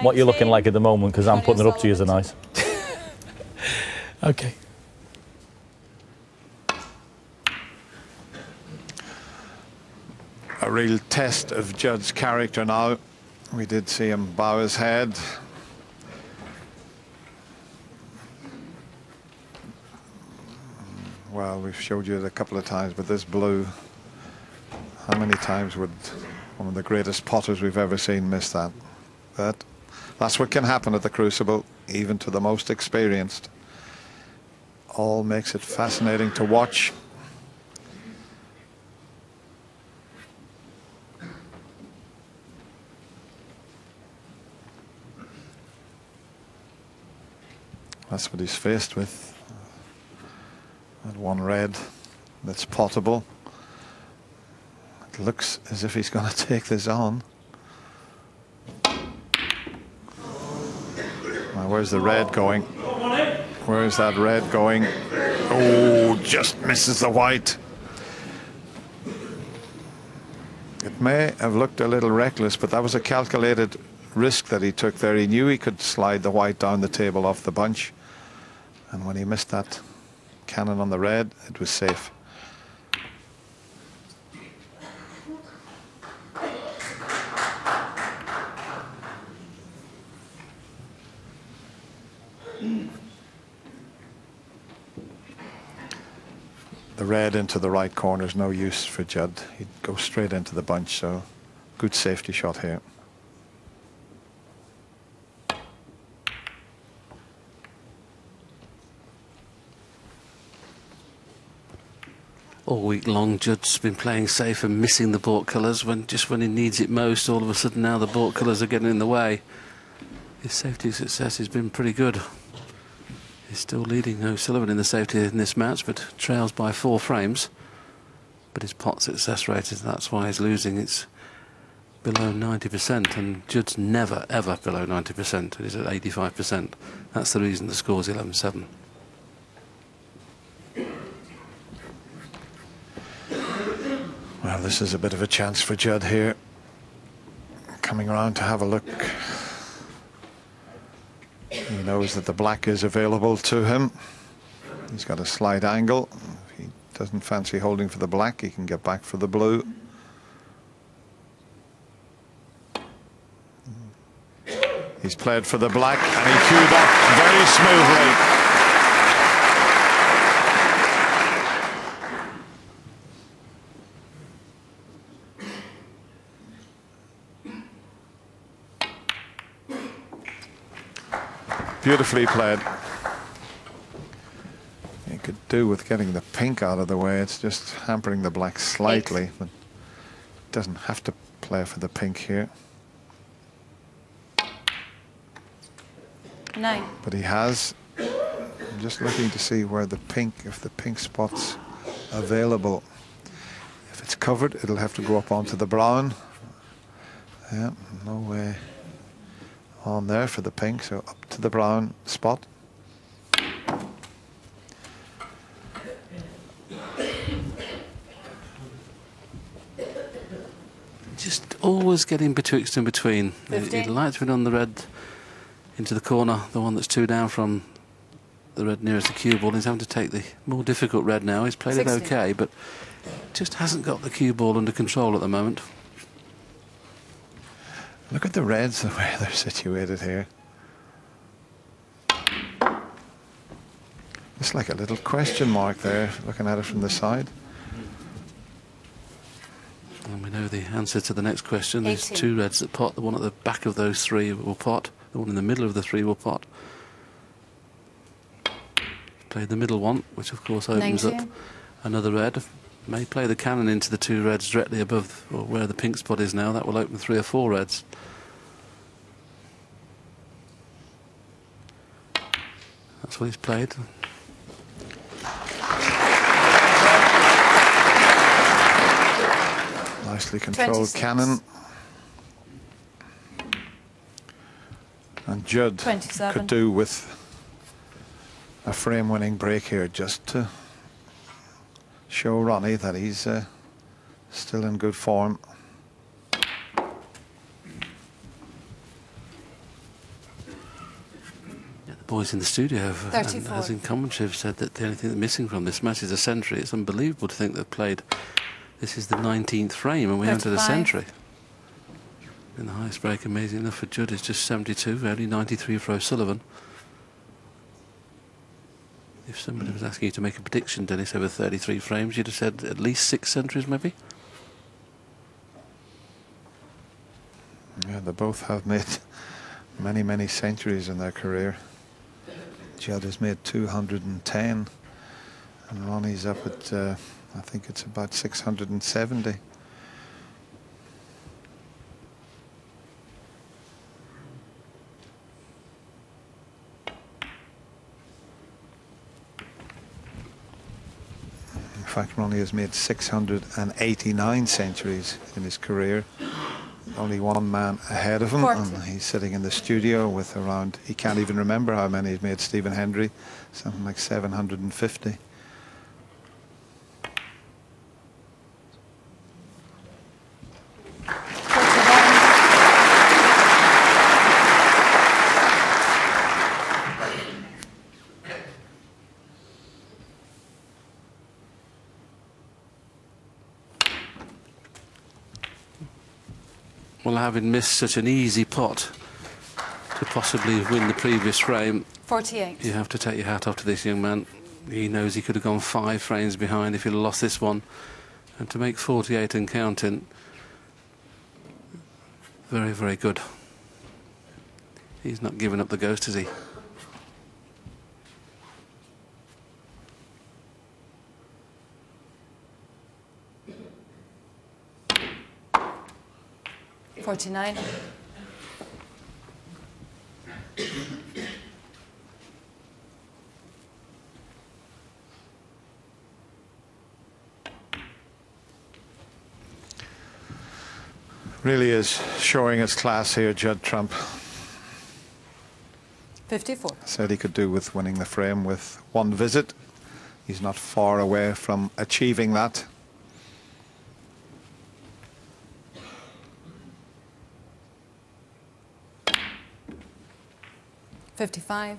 what you're looking like at the moment, because I'm putting it up to you as a nice. Okay. A real test of Judd's character now. We did see him bow his head. Well, we've showed you it a couple of times, but this blue, how many times would one of the greatest potters we've ever seen miss that? But that's what can happen at the Crucible, even to the most experienced. All makes it fascinating to watch. That's what he's faced with. That one red that's potable. It looks as if he's going to take this on. Now, where's the red going? Where's that red going? Oh, just misses the white. It may have looked a little reckless, but that was a calculated risk that he took there. He knew he could slide the white down the table off the bunch. And when he missed that cannon on the red, it was safe. The red into the right corner is no use for Judd. He'd go straight into the bunch, so good safety shot here. All week long, Judd's been playing safe and missing the baulk colours just when he needs it most. All of a sudden now the baulk colours are getting in the way. His safety success has been pretty good. He's still leading O'Sullivan in the safety in this match, but trails by 4 frames. But his pot success rate is, that's why he's losing. It's below 90%, and Judd's never ever below 90%. It is at 85%. That's the reason the score's 11-7. Well, this is a bit of a chance for Judd here. Coming around to have a look. He knows that the black is available to him. He's got a slight angle. If he doesn't fancy holding for the black, he can get back for the blue. He's played for the black and he queued up very smoothly. Beautifully played. He could do with getting the pink out of the way. It's just hampering the black slightly, but doesn't have to play for the pink here. 9. But he has. I'm just looking to see where the pink, if the pink spot's available. If it's covered, it'll have to go up onto the brown. Yeah, no way on there for the pink, so up to the brown spot. Just always getting betwixt and between. He likes it on the red into the corner, the one that's 2 down from the red nearest the cue ball. He's having to take the more difficult red now. He's played 60. it okay, but just hasn't got the cue ball under control at the moment. Look at the reds, the way they're situated here. It's like a little question mark there, looking at it from the side. And we know the answer to the next question. 18. There's 2 reds that pot. The one at the back of those 3 will pot. The one in the middle of the 3 will pot. Played the middle one, which of course opens 19. up another red. May play the cannon into the 2 reds directly above or where the pink spot is now. That will open 3 or 4 reds. That's what he's played. Nicely controlled 26. cannon. And Judd 27. could do with a frame-winning break here just to show Ronnie that he's still in good form. boys in the studio have, 34. as in commentary, have said that the only thing that's missing from this match is a century. It's unbelievable to think they've played. This is the 19th frame, and we entered a century. And the highest break, amazing enough for Judd, is just 72, only 93 for O'Sullivan. If somebody was asking you to make a prediction, Dennis, over 33 frames, you'd have said at least 6 centuries, maybe? Yeah, they both have made many, many centuries in their career. Judd has made 210, and Ronnie's up at, I think it's about 670. In fact, Ronnie has made 689 centuries in his career. Only one man ahead of him, 40. and he's sitting in the studio with around, he can't even remember how many he's made. Stephen Hendry, something like 750. Well, having missed such an easy pot to possibly win the previous frame, 48. you have to take your hat off to this young man. He knows he could have gone 5 frames behind if he'd have lost this one. And to make 48 and counting, very, very good. He's not giving up the ghost, is he? $49. Really is showing its class here, Judd Trump. 54. Said he could do with winning the frame with one visit. He's not far away from achieving that. $55.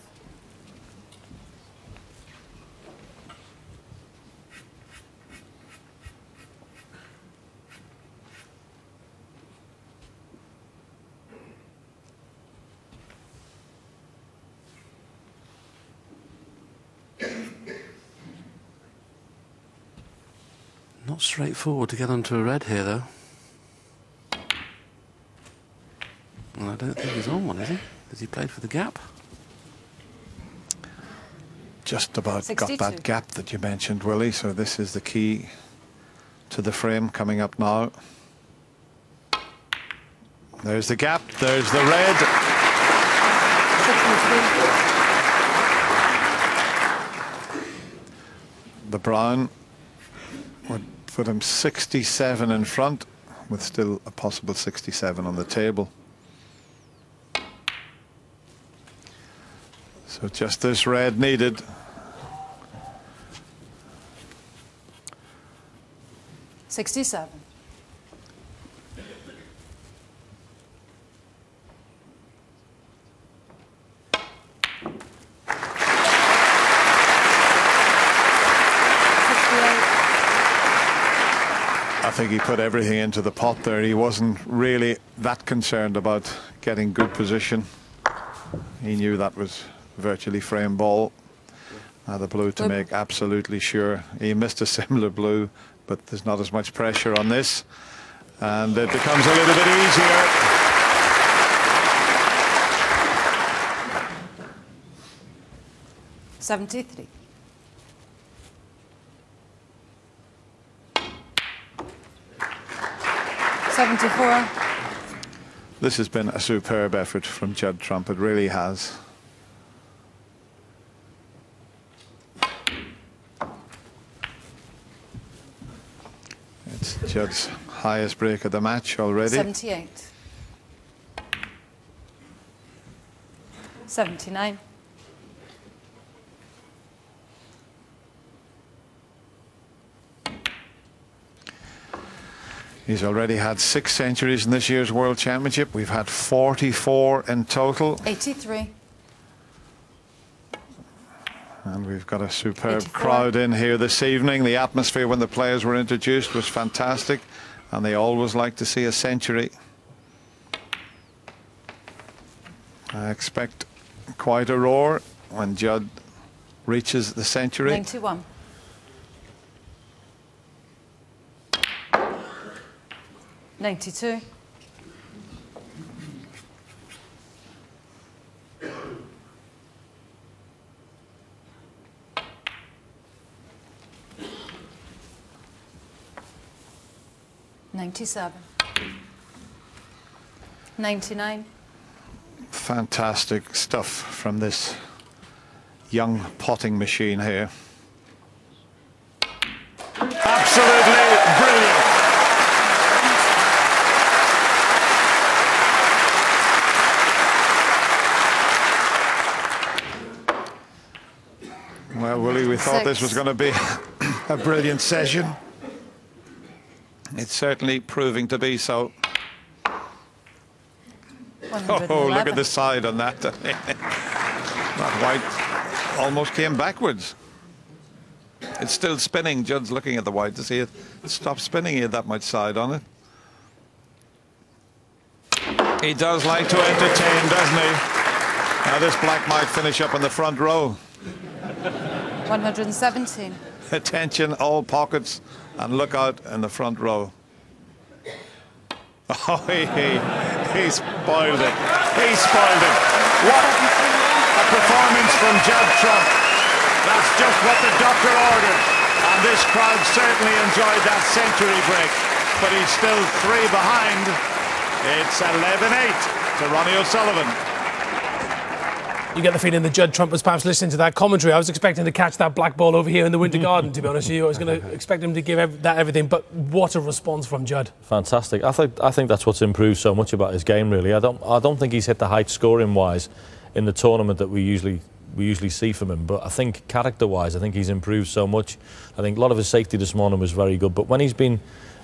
Not straightforward to get onto a red here, though. Well, I don't think he's on one, is he? Has he played for the gap? Just about 62. got that gap that you mentioned, Willie. So this is the key to the frame coming up now. There's the gap. There's the red. 63. The brown would put him 67 in front, with still a possible 67 on the table. So just this red needed. $67. I think he put everything into the pot there. He wasn't really that concerned about getting good position. He knew that was virtually frame ball. Now the blue to make absolutely sure. He missed a similar blue, but there's not as much pressure on this, and it becomes a little bit easier. $73. $74. This has been a superb effort from Judd Trump. It really has. It's Judd's highest break of the match already. 78. 79. He's already had 6 centuries in this year's World Championship. We've had 44 in total. 83. And we've got a superb 84. crowd in here this evening. The atmosphere when the players were introduced was fantastic, and they always like to see a century. I expect quite a roar when Judd reaches the century. 91. $92. $97. 99. Fantastic stuff from this young potting machine here. Absolutely brilliant. Well, Willie, we thought this was going to be a brilliant session. It's certainly proving to be so. Oh, look at the side on that. That white almost came backwards. It's still spinning. Judd's looking at the white to see it stop spinning. He had that much side on it. He does like to entertain, doesn't he? Now this black might finish up in the front row. 117. Attention, all pockets, and look out in the front row. Oh, he spoiled it. He spoiled it. What a performance from Judd Trump. That's just what the doctor ordered. And this crowd certainly enjoyed that century break. But he's still 3 behind. It's 11-8 to Ronnie O'Sullivan. You get the feeling that Judd Trump was perhaps listening to that commentary. I was expecting to catch that black ball over here in the Winter Garden, to be honest with you. I was going to expect him to give that everything, but what a response from Judd. Fantastic. I think that's what's improved so much about his game, really. I don't think he's hit the height scoring-wise in the tournament that we usually see from him, but I think character-wise, I think he's improved so much. I think a lot of his safety this morning was very good, but when he's been,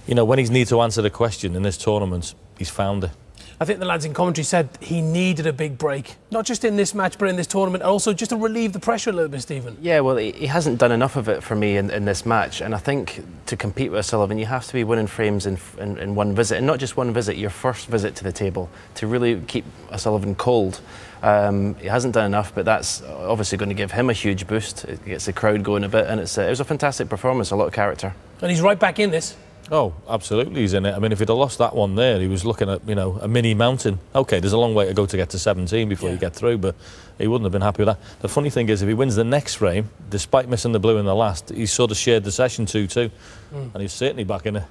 when he's needed to answer the question in this tournament, he's found it. I think the lads in commentary said he needed a big break, not just in this match, but in this tournament, and also just to relieve the pressure a little bit, Stephen. Yeah, well, he hasn't done enough of it for me in this match, and I think to compete with O'Sullivan, you have to be winning frames in one visit, and not just one visit, your first visit to the table, to really keep O'Sullivan cold. He hasn't done enough, but that's obviously going to give him a huge boost. It gets the crowd going a bit, and it was a fantastic performance, a lot of character. And he's right back in this. Oh, absolutely, he's in it. I mean, if he'd have lost that one there, he was looking at, a mini mountain. OK, there's a long way to go to get to 17 before you get through, but he wouldn't have been happy with that. The funny thing is, if he wins the next frame, despite missing the blue in the last, he's sort of shared the session 2-2, and he's certainly back in it.